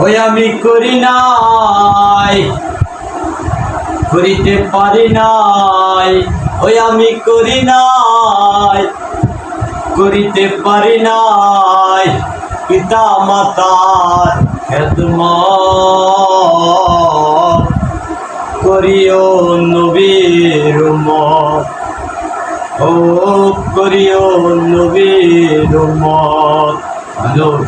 ওই আমি করি নাই, করিতে পারি নাই। ওই আমি করি নাই, করিতে পারি নাই। পিতা মাতার খেদমত করিও নবীর উম্মত, ও করিও নবীর উম্মত। মানুষ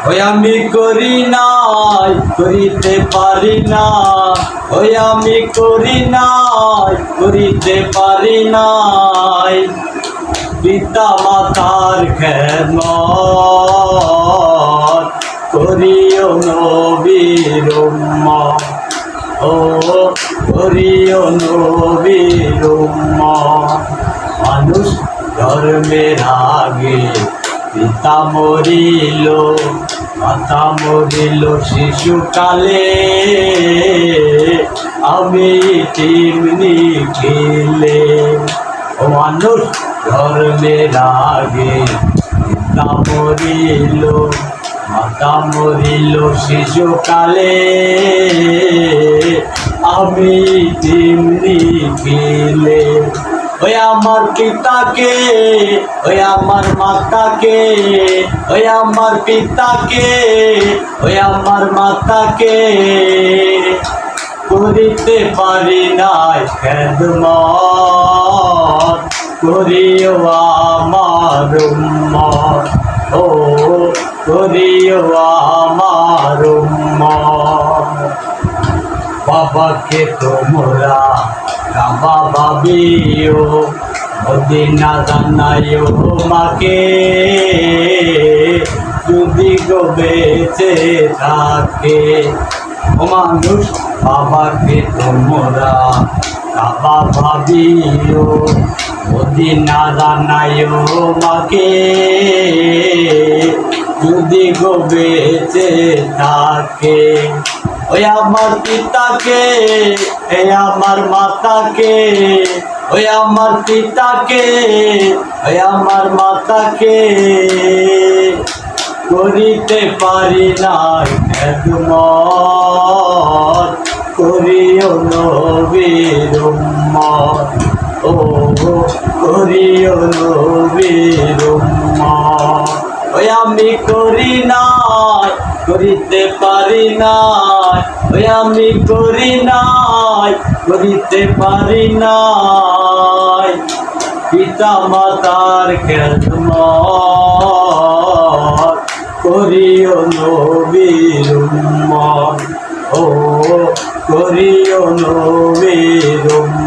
ওই আমি করি নাই, করিতে পারি না। ওই আমি করি নাই, করিতে পারি নাই। পিতা মাতার খেদমত করিও নবীর উম্মত, ও করিও নবীর উম্মত। মানুষ জন্মের আগে পিতা মরিল, মাতা মরিল শিশুকালে। আমি তেমনি খেলে, ও মানুষ জন্মের আগে পিতা মরিল, মাতা মরিল শিশুকালে। আমি তেমনি খেলে। ওই আমার পিতাকে, ওই আমার মাতাকে, ওই আমার পিতাকে, ওই আমার মাতাকে করিতে পারি নাই খেদমত করিও আমার উম্মত, ও করিও আমার উম্মত। বাবাকে তোমরা কাবা ভাবিও, মদিনা জানাইও মাকে। যদি গো বেঁচে থাকে, ও মানুষ বাবাকে তোমরা কাবা ভাবিও, মদিনা জানাইও মাকে। যদি গো বেঁচে থাকে, ওই আমার পিতাকে, এ আমার মাতাকে, ওই আমার পিতাকে, ওই আমার মাতাকে করিতে পারি নাই খেদমত করিও নবীর উম্মত, ও করিও নবীর উম্মত। ওই আমি করি নাই, করিতে পারি নাই। ওই আমি করি নাই, করিতে পারি নাই। পিতা মাতার খেদমত করিও নবীর উম্মত, ও করিও নবীর উম্মত।